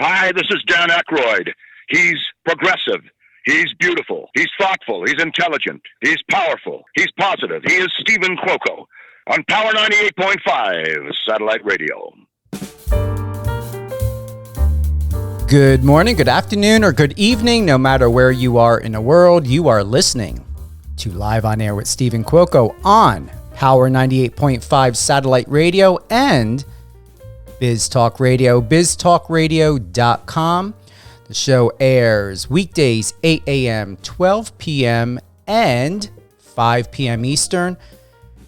Hi, this is Dan Aykroyd. He's progressive. He's beautiful. He's thoughtful. He's intelligent. He's powerful. He's positive. He is Stephen Cuoco on Power 98.5 Satellite Radio. Good morning, good afternoon, or good evening, no matter where you are in the world. You are listening to Live on Air with Stephen Cuoco on Power 98.5 Satellite Radio and Biz Talk Radio, biztalkradio.com. The show airs weekdays 8 a.m., 12 p.m., and 5 p.m. Eastern.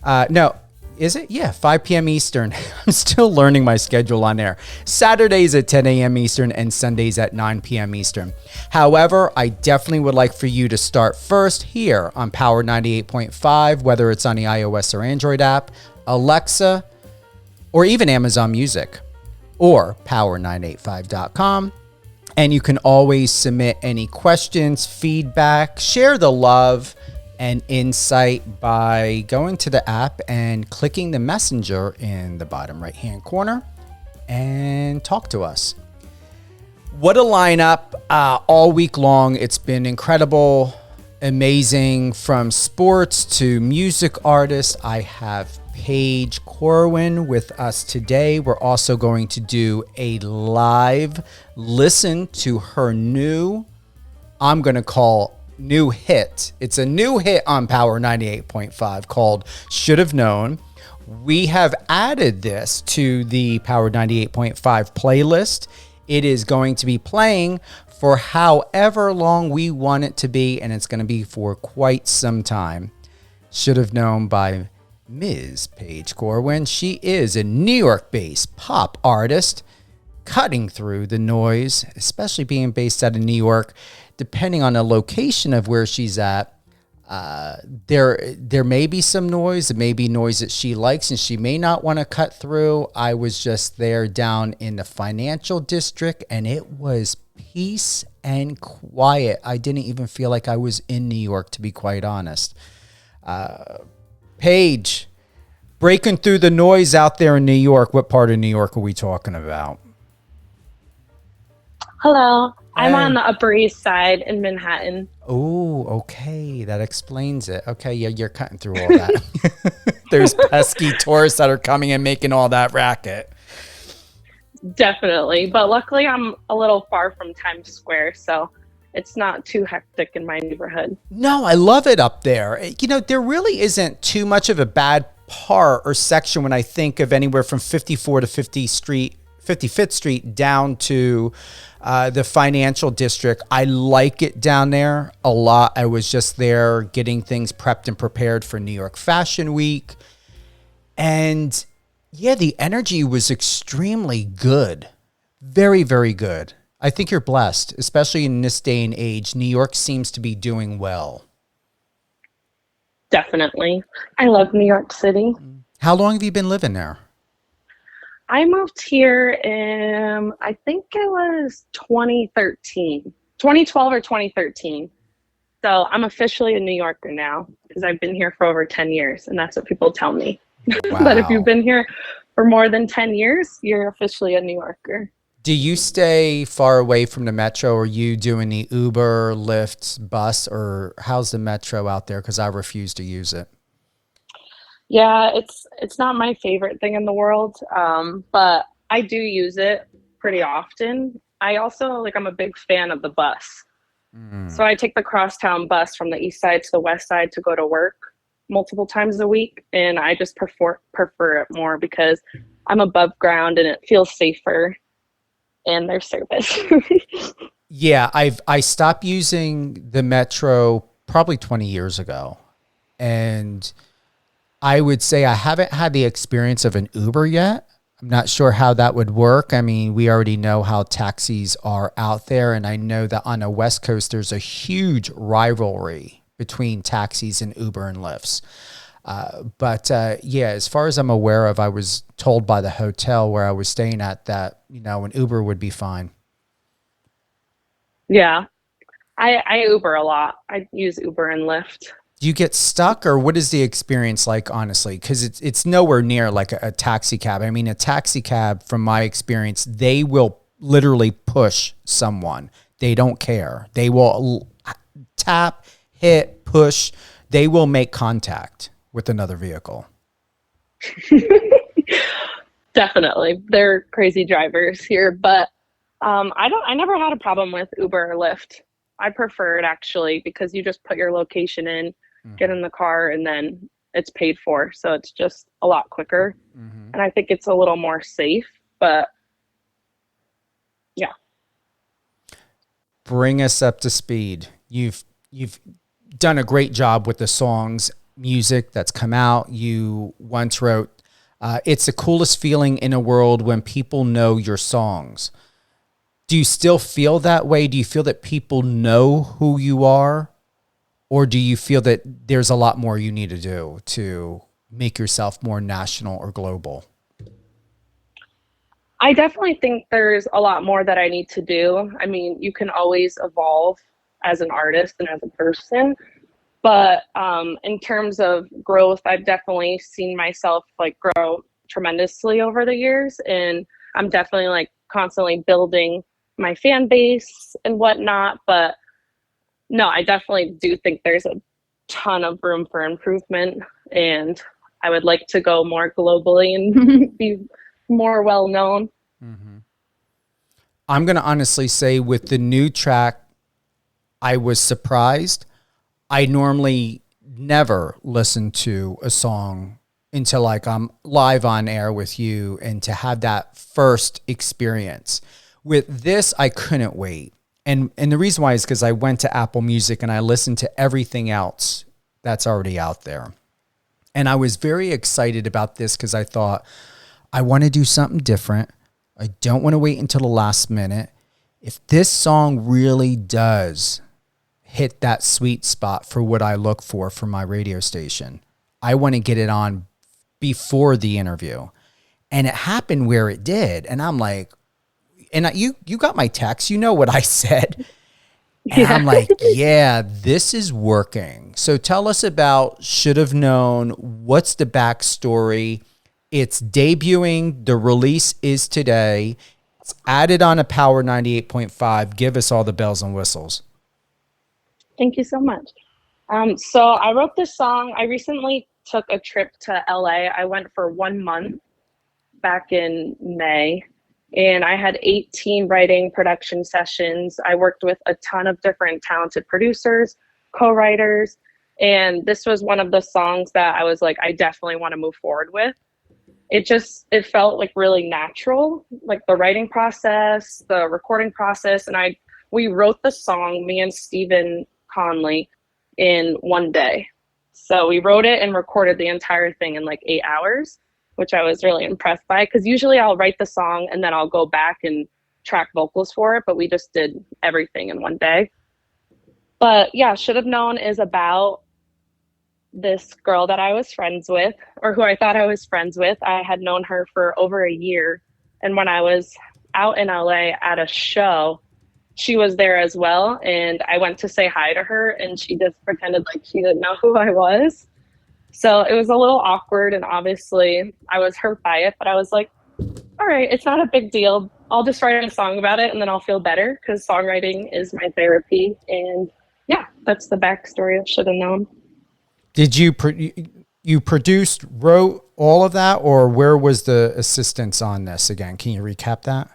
No, is it? Yeah, 5 p.m. Eastern. I'm still learning my schedule on air. Saturdays at 10 a.m. Eastern and Sundays at 9 p.m. Eastern. However, I definitely would like for you to start first here on Power 98.5, whether it's on the iOS or Android app, Alexa, or even Amazon Music, or power985.com. And you can always submit any questions, feedback, share the love and insight by going to the app and clicking the messenger in the bottom right-hand corner and talk to us. What a lineup all week long. It's been incredible, amazing, from sports to music artists. I have Paige Corwin with us today. We're also going to do a live listen to her new, I'm going to call new hit. It's a new hit on Power 98.5 called Should Have Known. We have added this to the Power 98.5 playlist. It is going to be playing for however long we want it to be, and it's going to be for quite some time. Should Have Known by Ms. Paige Corwin. She is a New York-based pop artist, cutting through the noise, especially being based out of New York. Depending on the location of where she's at, there may be some noise. It may be noise that she likes and she may not want to cut through. I was just there down in the financial district, and it was peace and quiet. I didn't even feel like I was in New York, to be quite honest. Paige, breaking through the noise out there in New York. What part of New York are we talking about? Hello. I'm on the Upper East Side in Manhattan. Oh, okay. That explains it. Okay, yeah, you're cutting through all that. There's pesky tourists that are coming and making all that racket. Definitely. But luckily, I'm a little far from Times Square, so it's not too hectic in my neighborhood. No, I love it up there. You know, there really isn't too much of a bad part or section when I think of anywhere from 54 to 55th Street down to the financial district. I like it down there a lot. I was just there getting things prepped and prepared for New York Fashion Week. And yeah, the energy was extremely good. Very, very good. I think you're blessed, especially in this day and age. New York seems to be doing well. Definitely. I love New York City. How long have you been living there? I moved here in, I think it was 2012 or 2013. So I'm officially a New Yorker now because I've been here for over 10 years. And that's what people tell me. Wow. That if you've been here for more than 10 years, you're officially a New Yorker. Do you stay far away from the metro? Or are you doing the Uber, Lyft, bus, or how's the metro out there? Because I refuse to use it. Yeah, it's not my favorite thing in the world, but I do use it pretty often. I also, I'm a big fan of the bus. So I take the crosstown bus from the east side to the west side to go to work multiple times a week, and I just prefer it more because I'm above ground and it feels safer. And their service. Yeah, I stopped using the metro probably 20 years ago. And I would say I haven't had the experience of an Uber yet. I'm not sure how that would work. I mean, we already know how taxis are out there. And I know that on the West Coast, there's a huge rivalry between taxis and Uber and Lyfts. But yeah, as far as I'm aware of, I was told by the hotel where I was staying at that, an Uber would be fine. Yeah, I Uber a lot. I use Uber and Lyft. Do you get stuck, or what is the experience like, honestly? Because it's nowhere near like a taxi cab. I mean, a taxi cab, from my experience, they will literally push someone. They don't care. They will tap, hit, push. They will make contact with another vehicle. Definitely. They're crazy drivers here, but I never had a problem with Uber or Lyft. I prefer it actually because you just put your location in, get in the car, and then it's paid for. So it's just a lot quicker. And I think it's a little more safe, but yeah. Bring us up to speed. You've done a great job with the songs, music that's come out. You once wrote, it's the coolest feeling in a world when people know your songs. Do you still feel that way? Do you feel that people know who you are? Or do you feel that there's a lot more you need to do to make yourself more national or global? I definitely think there's a lot more that I need to do. I mean, you can always evolve as an artist and as a person. But in terms of growth, I've definitely seen myself like grow tremendously over the years. And I'm definitely like constantly building my fan base and whatnot. But no, I definitely do think there's a ton of room for improvement. And I would like to go more globally and be more well known. I'm going to honestly say with the new track, I was surprised. I normally never listen to a song until like I'm live on air with you, and to have that first experience. With this, I couldn't wait. And the reason why is because I went to Apple Music and I listened to everything else that's already out there. And I was very excited about this because I thought, I want to do something different. I don't want to wait until the last minute. If this song really does hit that sweet spot for what I look for my radio station, I want to get it on before the interview. And it happened where it did. And I'm like, and you got my text, you know what I said. And I'm like, yeah, this is working. So tell us about Should Have Known. What's the backstory? It's debuting. The release is today. It's added on a Power 98.5. Give us all the bells and whistles. Thank you so much. So I wrote this song. I recently took a trip to LA. I went for 1 month back in May, and I had 18 writing production sessions. I worked with a ton of different talented producers, co-writers, and this was one of the songs that I was like, I definitely want to move forward with. It felt like really natural, like the writing process, the recording process, and we wrote the song, me and Stephen Conley, in 1 day. So we wrote it and recorded the entire thing in like 8 hours, which I was really impressed by, because usually I'll write the song and then I'll go back and track vocals for it, but we just did everything in 1 day. But yeah, Should Have Known is about this girl that I was friends with, or who I thought I was friends with. I had known her for over a year, and when I was out in LA at a show, she was there as well, and I went to say hi to her, and she just pretended like she didn't know who I was. So it was a little awkward, and obviously I was hurt by it, but I was like, all right, it's not a big deal. I'll just write a song about it, and then I'll feel better, because songwriting is my therapy. And yeah, that's the backstory of Should Have Known. Did you produced, wrote all of that, or where was the assistance on this again? Can you recap that?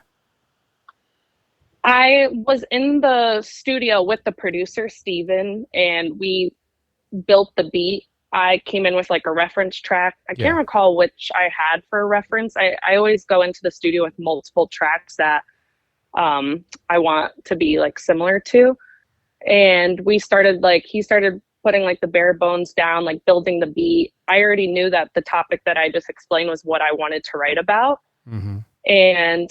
I was in the studio with the producer, Steven, and we built the beat. I came in with like a reference track. I can't recall which I had for a reference. I always go into the studio with multiple tracks that I want to be like similar to. And he started putting like the bare bones down, like building the beat. I already knew that the topic that I just explained was what I wanted to write about. Mm-hmm. And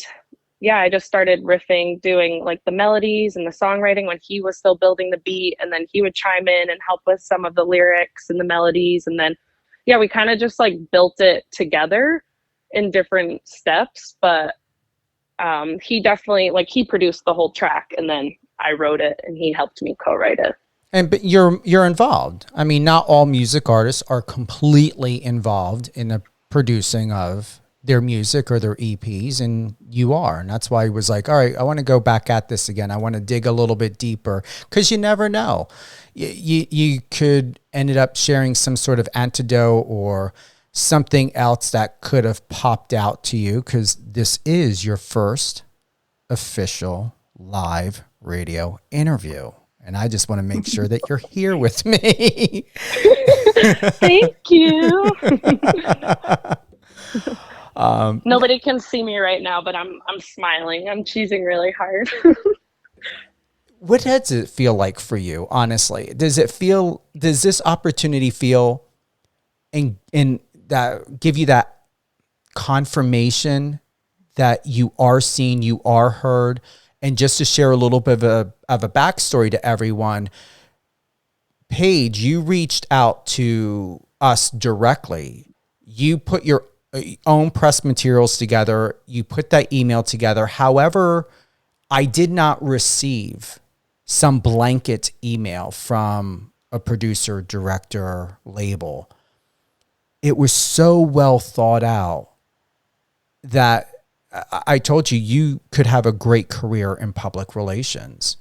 yeah, I just started riffing, doing like the melodies and the songwriting when he was still building the beat. And then he would chime in and help with some of the lyrics and the melodies. And then, yeah, we kind of just like built it together in different steps. But he definitely, like, he produced the whole track, and then I wrote it and he helped me co-write it. But you're involved. I mean, not all music artists are completely involved in the producing of their music or their EPs, and you are. And that's why I was like, all right, I want to go back at this again. I want to dig a little bit deeper, because you never know. You could ended up sharing some sort of antidote or something else that could have popped out to you, because this is your first official live radio interview. And I just want to make sure that you're here with me. Thank you. Nobody can see me right now, but I'm smiling. I'm cheesing really hard. What does it feel like for you, honestly? Does this opportunity feel in that give you that confirmation that you are seen, you are heard? And just to share a little bit of a backstory to everyone, Paige, you reached out to us directly. You put your own press materials together. You put that email together. However, I did not receive some blanket email from a producer, director, label. It was so well thought out that I told you, you could have a great career in public relations.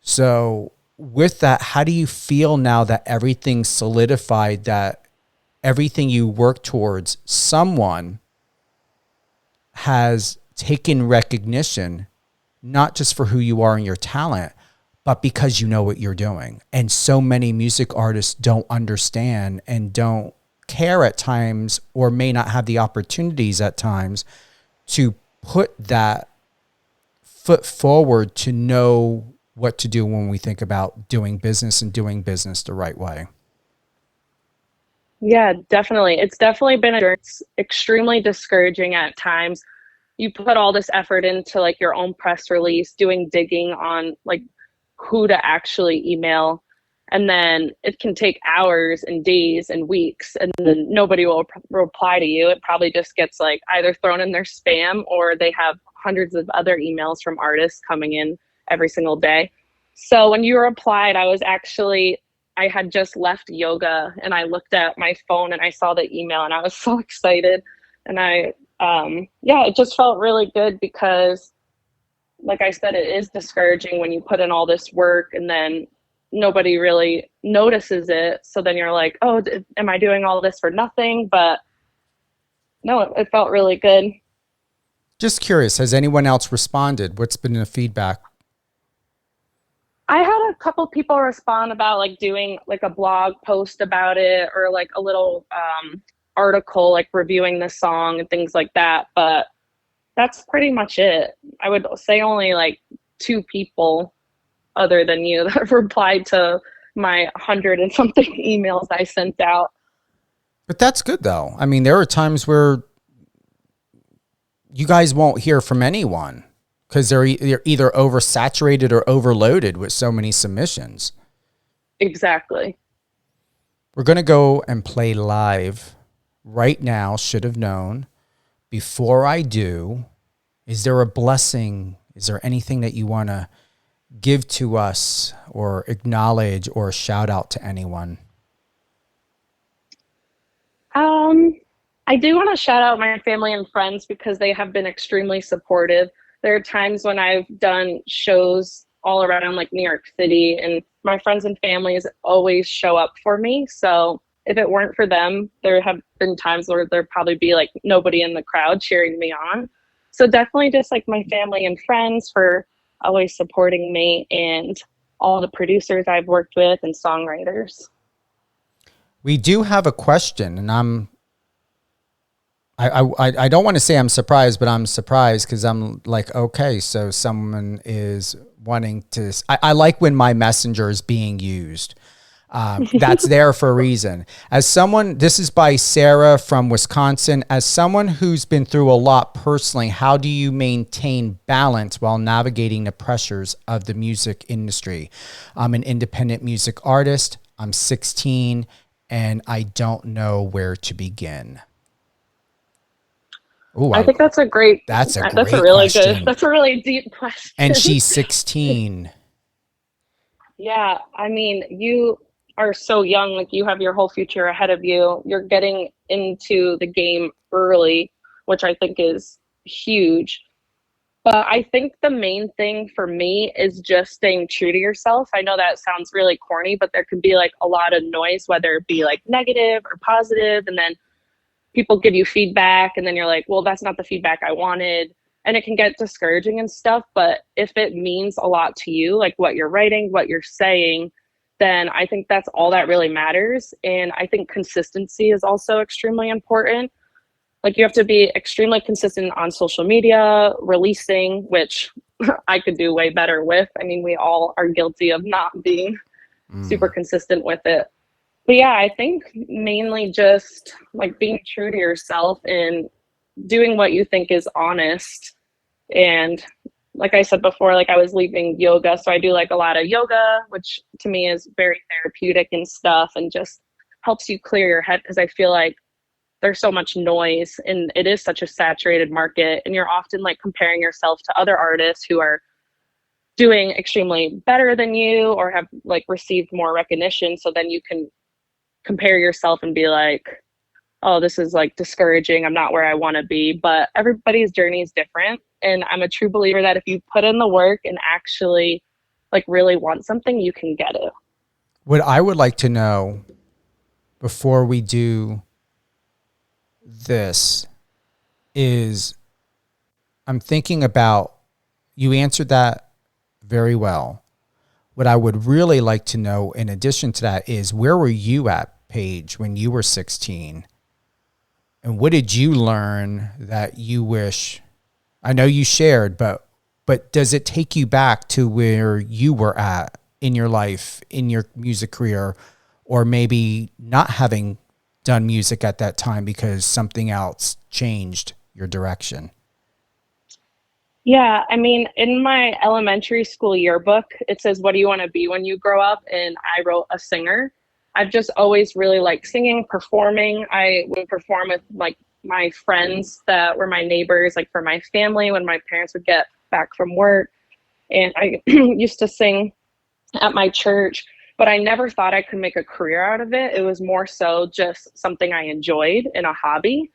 So with that, how do you feel now that everything's solidified, that everything you work towards, someone has taken recognition, not just for who you are and your talent, but because you know what you're doing? And so many music artists don't understand and don't care at times, or may not have the opportunities at times to put that foot forward to know what to do when we think about doing business and doing business the right way. Yeah, definitely. It's definitely been it's extremely discouraging at times. You put all this effort into like your own press release, doing digging on like who to actually email, and then it can take hours and days and weeks, and then nobody will reply to you. It probably just gets like either thrown in their spam, or they have hundreds of other emails from artists coming in every single day. So when you replied, I had just left yoga, and I looked at my phone and I saw the email, and I was so excited. And it just felt really good, because like I said, it is discouraging when you put in all this work and then nobody really notices it. So then you're like, oh, am I doing all this for nothing? But no, it felt really good. Just curious, has anyone else responded? What's been the feedback? I had a couple people respond about like doing like a blog post about it, or like a little article like reviewing the song and things like that. But that's pretty much it. I would say only like 2 people other than you that have replied to my 100 and something emails I sent out. But that's good though. I mean, there are times where you guys won't hear from anyone because they're either oversaturated or overloaded with so many submissions. Exactly. We're going to go and play live right now. Should have known. Before I do, is there a blessing? Is there anything that you want to give to us or acknowledge or shout out to anyone? I do want to shout out my family and friends, because they have been extremely supportive. There are times when I've done shows all around like New York City, and my friends and families always show up for me. So if it weren't for them, there have been times where there'd probably be like nobody in the crowd cheering me on. So definitely just like my family and friends for always supporting me, and all the producers I've worked with and songwriters. We do have a question, and I don't want to say I'm surprised, but I'm surprised because I'm like, okay, so someone is wanting to. I like when my messenger is being used. That's there for a reason. As someone, this is by Sarah from Wisconsin. As someone who's been through a lot personally, how do you maintain balance while navigating the pressures of the music industry? I'm an independent music artist. I'm 16 and I don't know where to begin. Ooh, I think that's a really question. That's a really deep question. And she's 16. Yeah. I mean, you are so young, like you have your whole future ahead of you. You're getting into the game early, which I think is huge. But I think the main thing for me is just staying true to yourself. I know that sounds really corny, but there can be like a lot of noise, whether it be like negative or positive, and then people give you feedback and then you're like, well, that's not the feedback I wanted. And it can get discouraging and stuff. But if it means a lot to you, like what you're writing, what you're saying, then I think that's all that really matters. And I think consistency is also extremely important. Like you have to be extremely consistent on social media, releasing, which I could do way better with. I mean, we all are guilty of not being super consistent with it. But yeah, I think mainly just like being true to yourself and doing what you think is honest. And like I said before, like I was leaving yoga. So I do like a lot of yoga, which to me is very therapeutic and stuff, and just helps you clear your head. Because I feel like there's so much noise and it is such a saturated market. And you're often like comparing yourself to other artists who are doing extremely better than you or have like received more recognition. So then you can compare yourself and be like, oh, this is like discouraging. I'm not where I want to be. But everybody's journey is different. And I'm a true believer that if you put in the work and actually like really want something, you can get it. What I would like to know before we do this is, I'm thinking about, you answered that very well. What I would really like to know in addition to that is, where were you at, Paige, when you were 16? And what did you learn that you wish, I know you shared, but does it take you back to where you were at in your life, in your music career, or maybe not having done music at that time because something else changed your direction? Yeah, I mean, in my elementary school yearbook, it says, what do you want to be when you grow up? And I wrote a singer. I've just always really liked singing, performing. I would perform with like my friends that were my neighbors, like for my family when my parents would get back from work. And I used to sing at my church, but I never thought I could make a career out of it. It was more so just something I enjoyed and a hobby.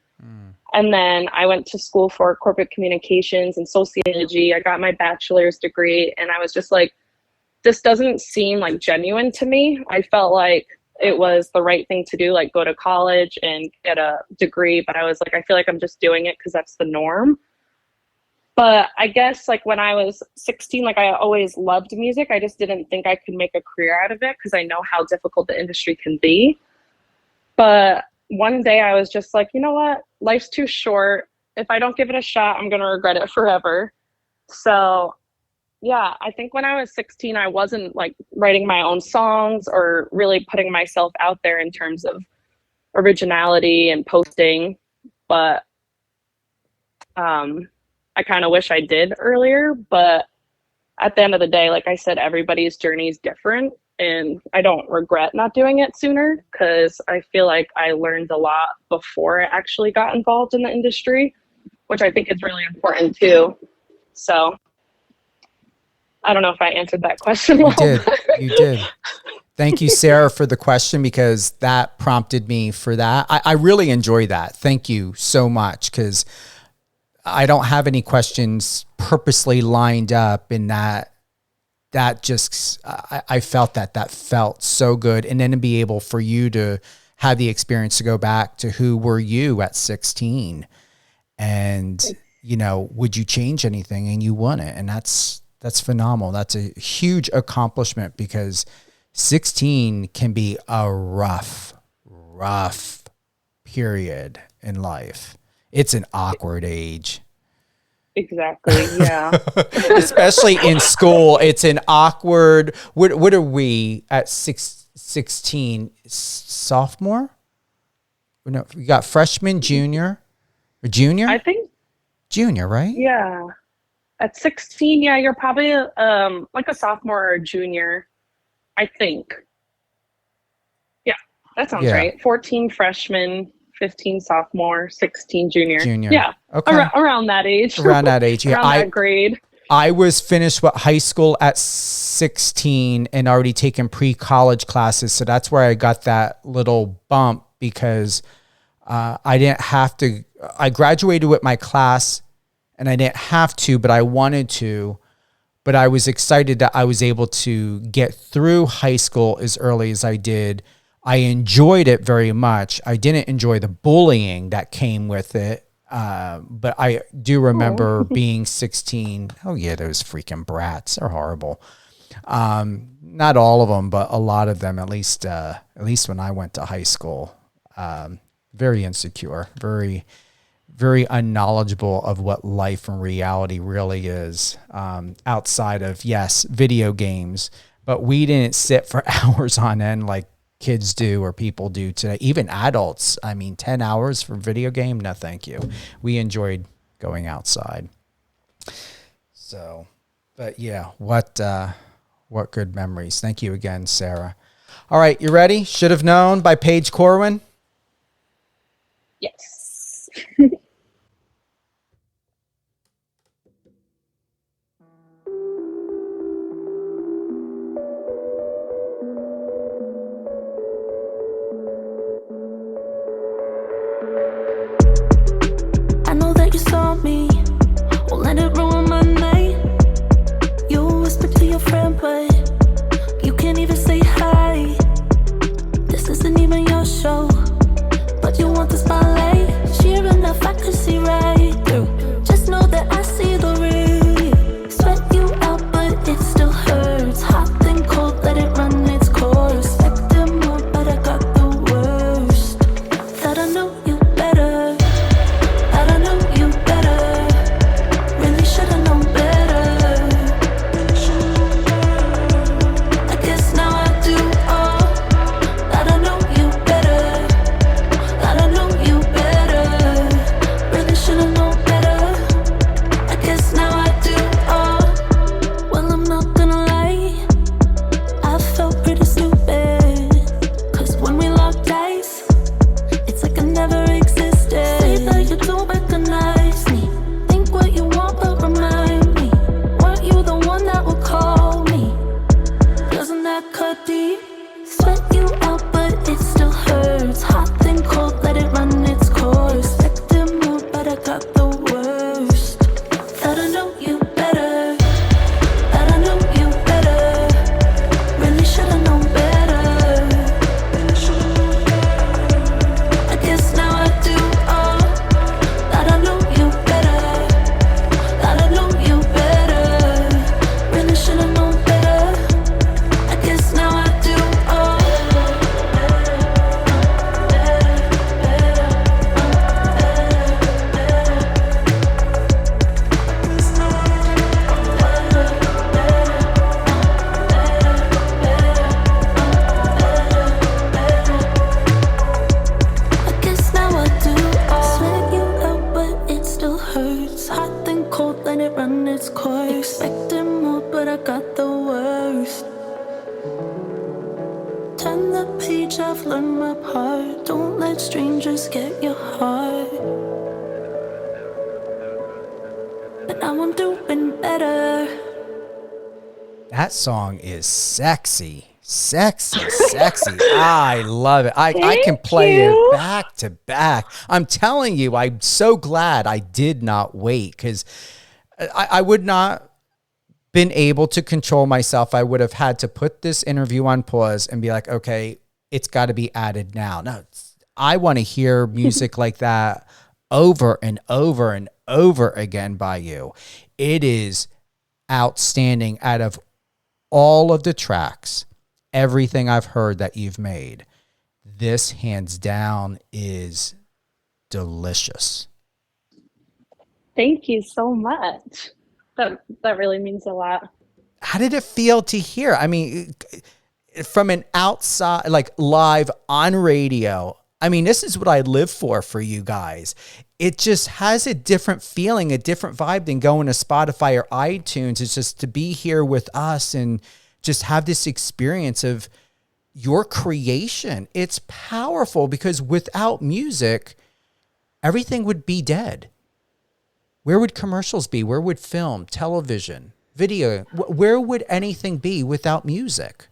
And then I went to school for corporate communications and sociology. I got my bachelor's degree, and I was just like, this doesn't seem like genuine to me. I felt like it was the right thing to do, like go to college and get a degree. But I was like, I feel like I'm just doing it because that's the norm. But I guess like when I was 16, like I always loved music. I just didn't think I could make a career out of it because I know how difficult the industry can be. But one day I was just like, you know what? Life's too short. If I don't give it a shot, I'm going to regret it forever. So yeah, I think when I was 16, I wasn't like writing my own songs or really putting myself out there in terms of originality and posting. But I kind of wish I did earlier. But at the end of the day, like I said, everybody's journey is different. And I don't regret not doing it sooner because I feel like I learned a lot before I actually got involved in the industry, which I think is really important too. So I don't know if I answered that question well. You did. Thank you, Sarah, for the question, because that prompted me for that. I really enjoy that. Thank you so much, because I don't have any questions purposely lined up in that. That just, I felt that felt so good. And then to be able for you to have the experience to go back to who were you at 16 and, you know, would you change anything? And you won it. And that's phenomenal. That's a huge accomplishment, because 16 can be a rough period in life. It's an awkward age. Exactly. Yeah. Especially in school, it's an awkward. What are we at 16? Sophomore? No, we got freshman, junior, or junior. I think junior, right? Yeah. At 16, yeah, you're probably like a sophomore or a junior, I think. Yeah, that sounds right. 14 freshman, 15 sophomore, 16 junior. Yeah. Okay. Around that age. Around that age. Yeah. Around that grade. I was finished with high school at 16 and already taken pre-college classes. So that's where I got that little bump, because I didn't have to, I graduated with my class and I didn't have to, but I wanted to. But I was excited that I was able to get through high school as early as I did. I enjoyed it very much. I didn't enjoy the bullying that came with it. But I do remember being 16. Oh yeah, those freaking brats are horrible. Not all of them, but a lot of them, at least when I went to high school, very insecure, very, very unknowledgeable of what life and reality really is, outside of, yes, video games, but we didn't sit for hours on end like kids do or people do today, even adults. I mean, 10 hours for video game? No, thank you. We enjoyed going outside. So, but yeah, what good memories. Thank you again, Sarah. All right, you ready? Should Have Known by Paige Corwin. Yes. I know that you saw me, won't let it ruin my night. You whisper to your friend, but you can't even say hi. This isn't even your show, but you want the spotlight. Sheer enough, I can see right through. Just know that I see the real you. Sweat you out, but it still hurts. Hot and cold, let it run its course. Expected more, but I got the worst. Thought I knew you better. Thought I knew you better. Really should've known better. I guess now I do. Oh, thought I knew you better. Thought I knew you better. Really should've known better. I guess now I do. Oh, well, I'm not gonna lie, I felt pretty stupid. 'Cause when we locked eyes, it's like I never existed. Say that you don't recognize me. Think what you want, but remind me. Weren't you the one that would call me? Doesn't that cut deep? Sweat you out, but it still hurts. Hot and cold, let it run its course. Expected more, but I got the worst. Thought I knew you better. Thought I knew you better. Really should've known better. I guess now I do. Oh, thought I knew you better. Thought I knew you better. Really should've known better. I guess now I do. Oh. I guess now I do. Oh. Sweat you out, but it still hurts. Hot and cold, let it run its course. Expected more, but I got the worst. Turn the page, I've learned my part. Don't let strangers get your heart. But now I'm doing better. That song is sexy. Sexy. I love it. I can play it back to back. I'm telling you, I'm so glad I did not wait, because I would not been able to control myself. I would have had to put this interview on pause and be like, okay, it's got to be added now. No, I want to hear music like that over and over and over again by you. It is outstanding. Out of all of the tracks, everything I've heard that you've made, this hands down is delicious. Thank you so much. That really means a lot. How did it feel to hear? I mean, from an outside, like live on radio, I mean, this is what I live for you guys. It just has a different feeling, a different vibe than going to Spotify or iTunes. It's just to be here with us and just have this experience of your creation. It's powerful, because without music, everything would be dead. Where would commercials be? Where would film, television, video? Where would anything be without music?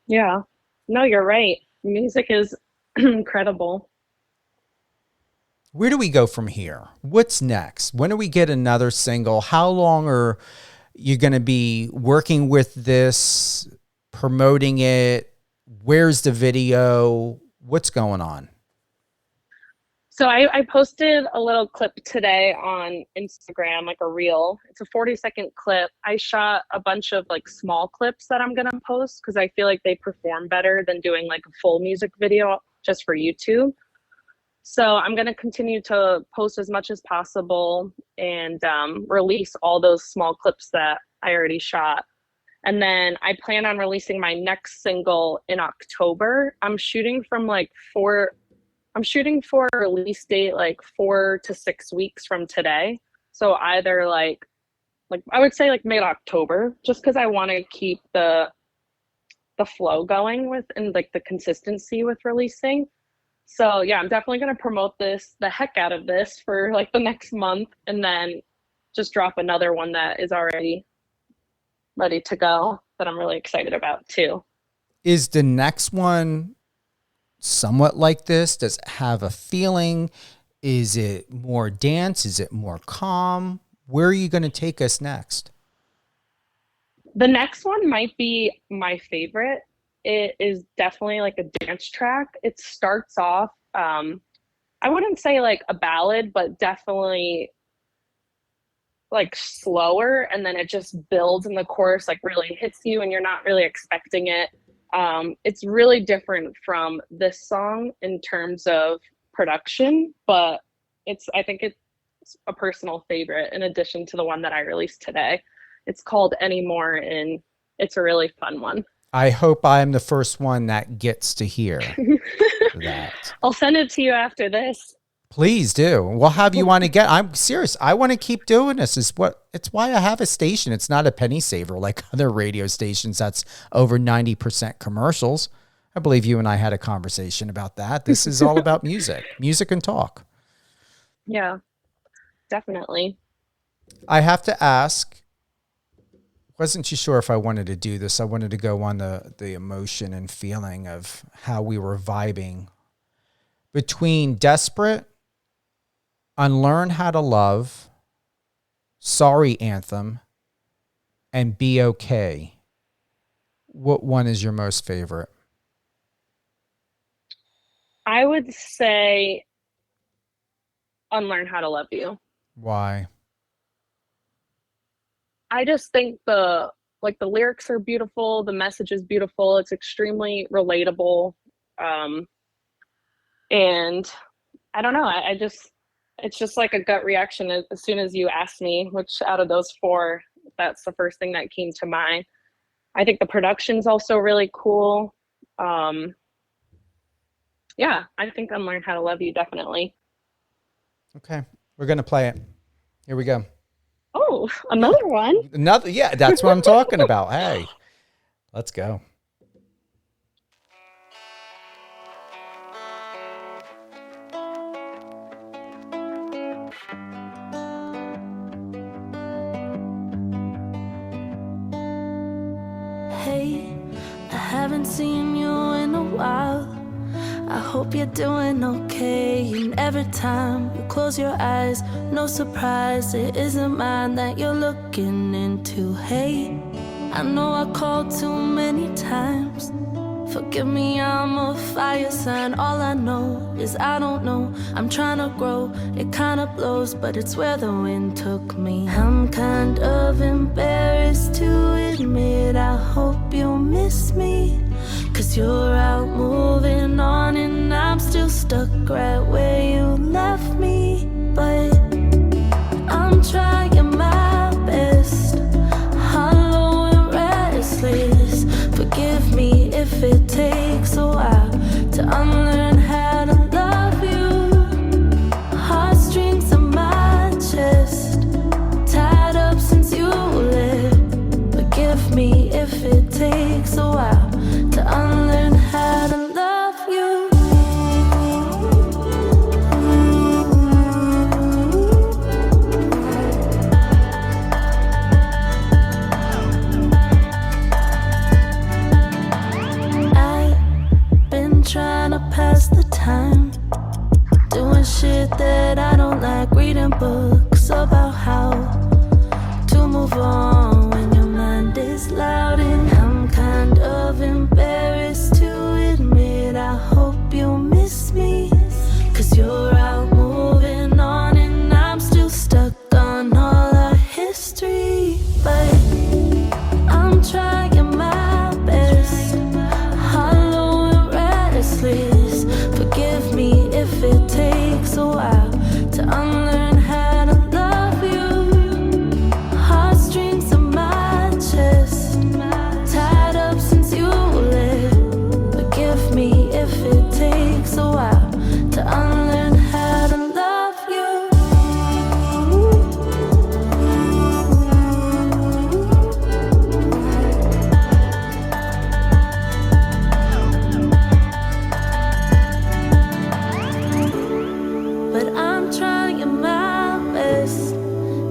Yeah. No, you're right. Music is incredible. Where do we go from here? What's next? When do we get another single? How long are you going to be working with this, promoting it? Where's the video? What's going on? So I posted a little clip today on Instagram, like a reel. It's a 40-second clip. I shot a bunch of like small clips that I'm going to post because I feel like they perform better than doing like a full music video just for YouTube. So I'm going to continue to post as much as possible and release all those small clips that I already shot. And then I plan on releasing my next single in October. I'm shooting for a release date like 4 to 6 weeks from today. So either like I would say like mid-October, just because I want to keep the flow going with and like the consistency with releasing. So yeah, I'm definitely going to promote the heck out of this for like the next month and then just drop another one that is already ready to go that I'm really excited about too. Is the next one somewhat like this? Does it have a feeling? Is it more dance? Is it more calm? Where are you going to take us next? The next one might be my favorite. It is definitely like a dance track. It starts off, I wouldn't say like a ballad, but definitely like slower. And then it just builds in the chorus, like really hits you and you're not really expecting it. It's really different from this song in terms of production, but I think it's a personal favorite in addition to the one that I released today. It's called Anymore and it's a really fun one. I hope I'm the first one that gets to hear that. I'll send it to you after this. Please do. We'll have you on again. I'm serious. I want to keep doing this. It's why I have a station. It's not a penny saver like other radio stations that's over 90% commercials. I believe you and I had a conversation about that. This is all about music and talk. Yeah, definitely. I have to ask, wasn't too sure if I wanted to do this. I wanted to go on the emotion and feeling of how we were vibing between Desperate, Unlearn How to Love, Sorry Anthem, and Be Okay. What one is your most favorite? I would say Unlearn How to Love You. Why? I just think the lyrics are beautiful, the message is beautiful, it's extremely relatable. And I don't know, it's just like a gut reaction as soon as you asked me which out of those four, that's the first thing that came to mind. I think the production's also really cool. Yeah, I think Unlearn How to Love You, definitely. Okay, we're going to play it. Here we go. Oh, another one? Yeah, that's what I'm talking about. Hey, let's go. Hey, I haven't seen you in a while. I hope you're doing okay. And every time you close your eyes, no surprise, it isn't mine that you're looking into. Hey, I know I called too many times. Forgive me, I'm a fire sign. All I know is I don't know. I'm trying to grow, it kinda blows, but it's where the wind took me. I'm kind of embarrassed to admit I hope you miss me, 'cause you're out moving on and I'm still stuck right where you left me. But I'm trying my best, hollow and restless. Forgive me if it takes a while to unlearn how to love you. Heartstrings on my chest, tied up since you left. Forgive me if it takes a while to unlearn how to love you. is loud and I'm kind of embarrassed to admit I hope you miss me. 'Cause you're out moving on and I'm still stuck on all our history. But I'm trying my best, hollow and restless. Forgive me if it takes a while to unlearn how to love you. Heartstrings on my chest, tied up since you left. Forgive me if it takes a while to unlearn how to love you. But I'm trying my best,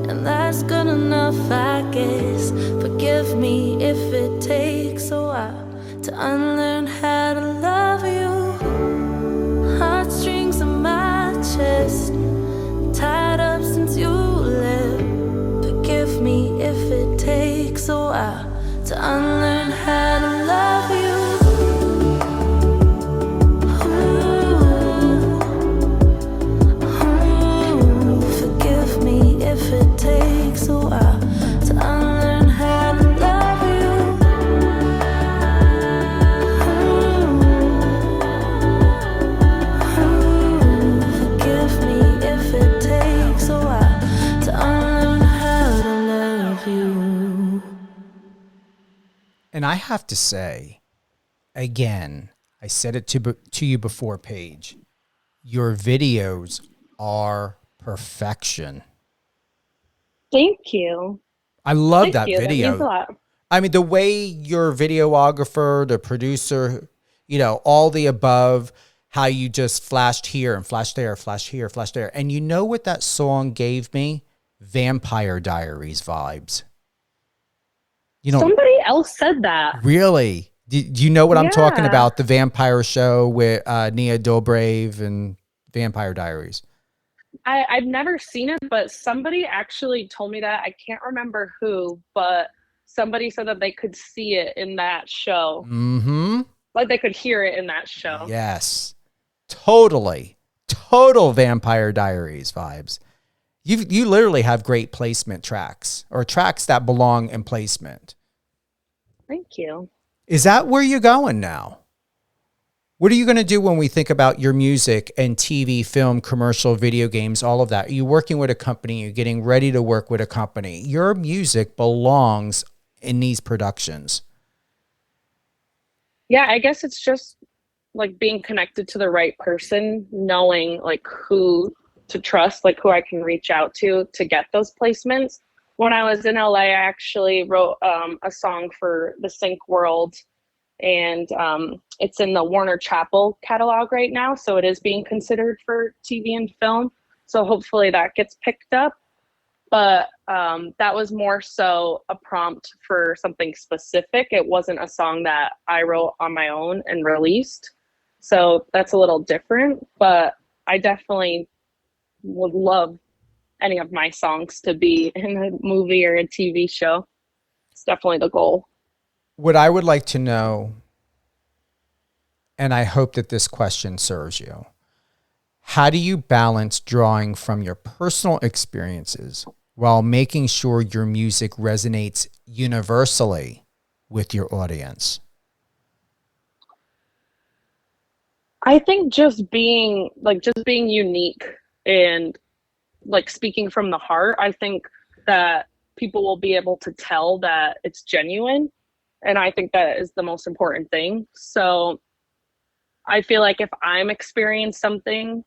and that's good enough, I guess. Forgive me if it takes a while to unlearn how to love you. Heartstrings on my chest, tied up since you left. Forgive me if it takes a while to unlearn how to love you. Forgive me if it takes a while to unlearn how to love you. Forgive me if it takes a while to unlearn how to love you. And I have to say, again, I said it to you before, Paige, your videos are perfection. Thank you. I love Thank that you. video. That means a lot. I mean, the way your videographer, the producer, you know, all the above, how you just flashed here and flashed there, flash here, flash there. And you know what that song gave me? Vampire Diaries vibes. You know, Somebody else said that. really? Do you know what I'm talking Yeah. about? The vampire show with Nia Dobrev and Vampire Diaries. I've never seen it, but somebody actually told me that. I can't remember who, but somebody said that they could see it in that show. Mm-hmm. Like they could hear it in that show. Yes. Totally. Total Vampire Diaries vibes. You literally have great placement tracks, or tracks that belong in placement. Thank you. Is that where you're going now? What are you going to do when we think about your music and TV, film, commercial, video games, all of that? Are you working with a company? You're getting ready to work with a company. Your music belongs in these productions. Yeah, I guess it's just like being connected to the right person, knowing like who to trust, like who I can reach out to get those placements. When I was in LA, I actually wrote a song for the Sync World, and it's in the Warner Chappell catalog right now, so it is being considered for TV and film. So hopefully that gets picked up. But that was more so a prompt for something specific. It wasn't a song that I wrote on my own and released. So that's a little different, but I definitely would love any of my songs to be in a movie or a TV show. It's definitely the goal. What I would like to know, and I hope that this question serves you, how do you balance drawing from your personal experiences while making sure your music resonates universally with your audience? I think just being unique and like speaking from the heart, I think that people will be able to tell that it's genuine. And I think that is the most important thing. So I feel like if I'm experiencing something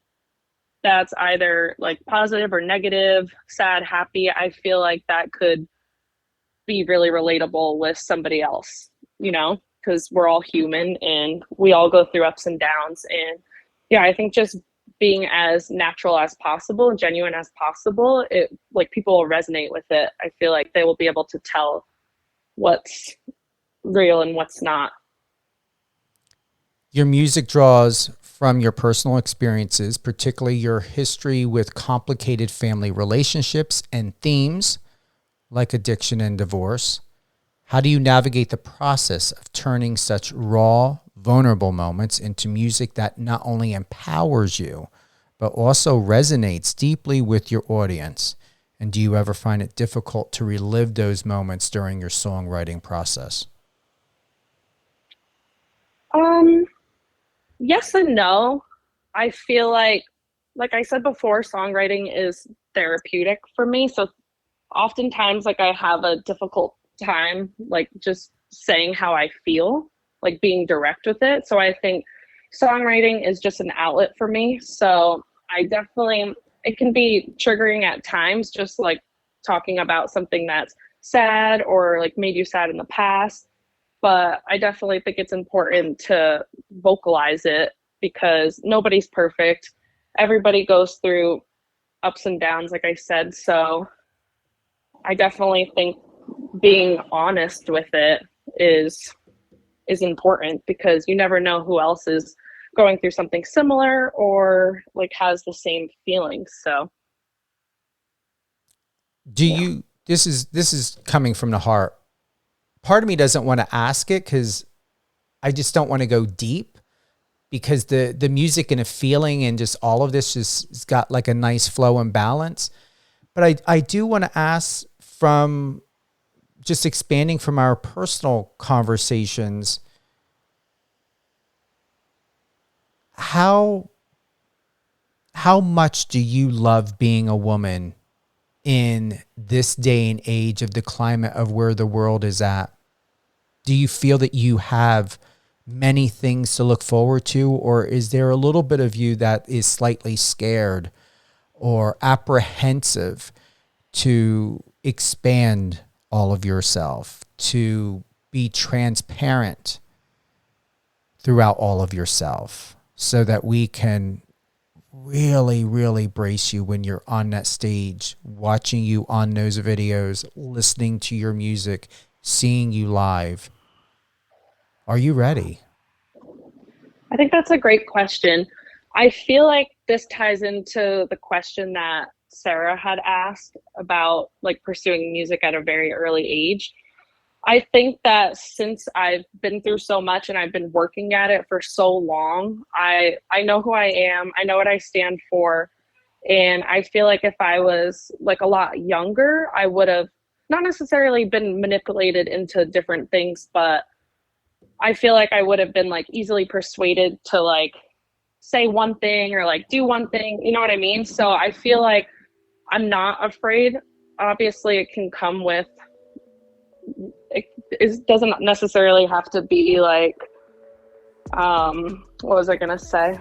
that's either like positive or negative, sad, happy, I feel like that could be really relatable with somebody else, you know, because we're all human and we all go through ups and downs. And yeah, I think just being as natural as possible and genuine as possible, it like people will resonate with it. I feel like they will be able to tell what's real and what's not. Your music draws from your personal experiences, particularly your history with complicated family relationships and themes like addiction and divorce. How do you navigate the process of turning such raw, vulnerable moments into music that not only empowers you, but also resonates deeply with your audience? And do you ever find it difficult to relive those moments during your songwriting process? Yes and no. I feel like I said before, songwriting is therapeutic for me. So oftentimes, like, I have a difficult time, like, just saying how I feel, like being direct with it. So I think songwriting is just an outlet for me. So I definitely, it can be triggering at times, just like talking about something that's sad or like made you sad in the past. But I definitely think it's important to vocalize it because nobody's perfect. Everybody goes through ups and downs, like I said. So I definitely think being honest with it is important because you never know who else is going through something similar or like has the same feelings. So Do you, this is coming from the heart. Part of me doesn't want to ask it because I just don't want to go deep, because the music and the feeling and just all of this just has got like a nice flow and balance. But I do want to ask, from just expanding from our personal conversations, how much do you love being a woman in this day and age of the climate of where the world is at? Do you feel that you have many things to look forward to, or is there a little bit of you that is slightly scared or apprehensive to expand all of yourself, to be transparent throughout all of yourself, so that we can really, really brace you when you're on that stage, watching you on those videos, listening to your music, seeing you live? Are you ready? I think that's a great question. I feel like this ties into the question that Sarah had asked about like pursuing music at a very early age. I think that since I've been through so much and I've been working at it for so long, I know who I am. I know what I stand for. And I feel like if I was like a lot younger, I would have not necessarily been manipulated into different things, but I feel like I would have been like easily persuaded to like say one thing or like do one thing. You know what I mean? So I feel like I'm not afraid. Obviously, it can come with, it doesn't necessarily have to be like, what was I going to say?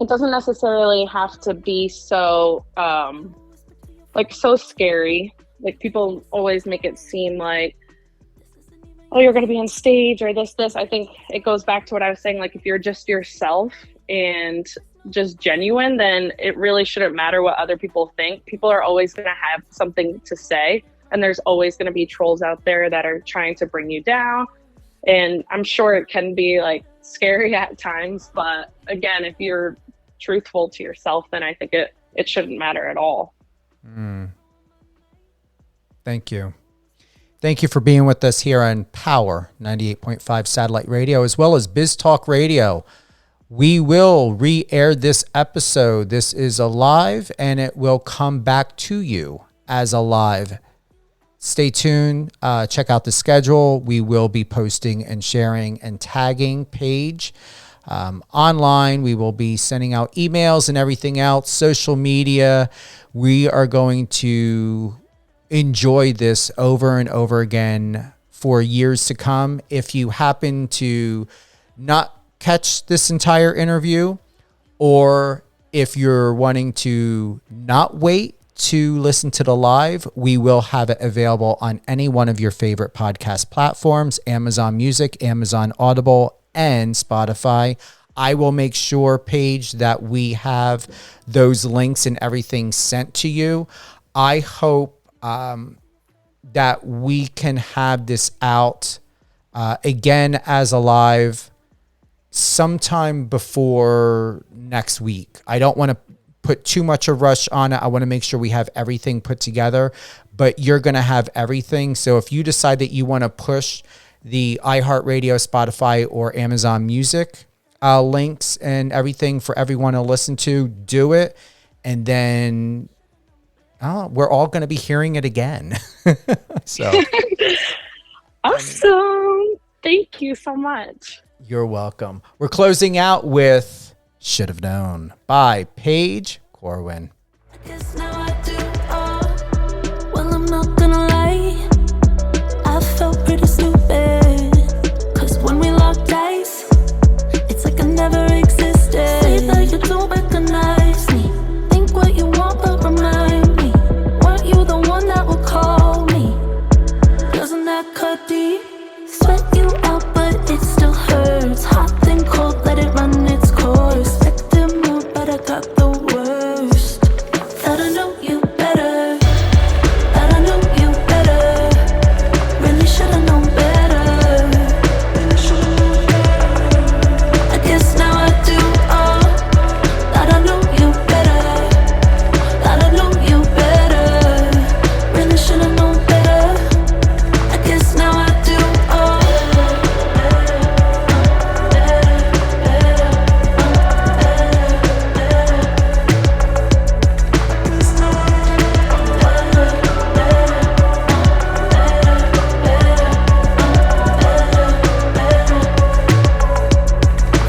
It doesn't necessarily have to be so, like so scary. Like people always make it seem like, oh, you're going to be on stage or this. I think it goes back to what I was saying. Like if you're just yourself and just genuine, then it really shouldn't matter what other people think. People are always going to have something to say. And there's always going to be trolls out there that are trying to bring you down. And I'm sure it can be like scary at times. But again, if you're truthful to yourself, then I think it shouldn't matter at all. Thank you. Thank you for being with us here on Power 98.5 Satellite Radio, as well as Biz Talk Radio. We will re-air this episode. This is a live, and it will come back to you as a live. Stay tuned. Check out the schedule. We will be posting and sharing and tagging Paige online. We will be sending out emails and everything else, social media. We are going to enjoy this over and over again for years to come. If you happen to not catch this entire interview, or if you're wanting to not wait to listen to the live, we will have it available on any one of your favorite podcast platforms: Amazon Music, Amazon Audible, and Spotify. I will make sure, Paige, that we have those links and everything sent to you. I hope that we can have this out again as a live sometime before next week. I don't want to put too much of rush on it. I want to make sure we have everything put together, but you're going to have everything. So if you decide that you want to push the iHeartRadio, Spotify, or Amazon Music links and everything for everyone to listen to, do it. And then we're all going to be hearing it again. So Awesome. Thank you so much. You're welcome. We're closing out with Should Have Known by Paige Corwin. Guess now I do. Oh, well, I'm not gonna lie. I felt pretty stupid. 'Cause when we locked eyes, it's like I never existed. Say that you don't recognize me. Think what you want, but remind me. Weren't you the one that would call me? Doesn't that cut deep? Sweat you out, but it still hurts. Hot then cold, let it run its course. Expected more, but I got the worst. Thought I know you better. Thought I knew you better. Really should've known better. I guess now I do. Oh, thought I knew you better. Thought I knew you better. Really should've known better. I guess now I do. Oh.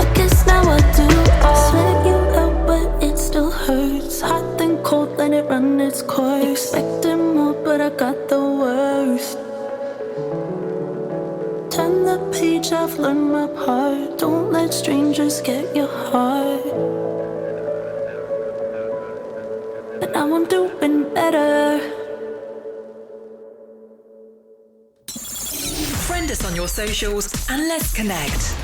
I guess now I do. Sweat you out, but it still hurts. Hot then cold, let it run its course. Expected more, but I got the worst. Turn the page, I've learned my part. Don't let strangers get your heart. But now I'm doing better. Friend us on your socials and let's connect.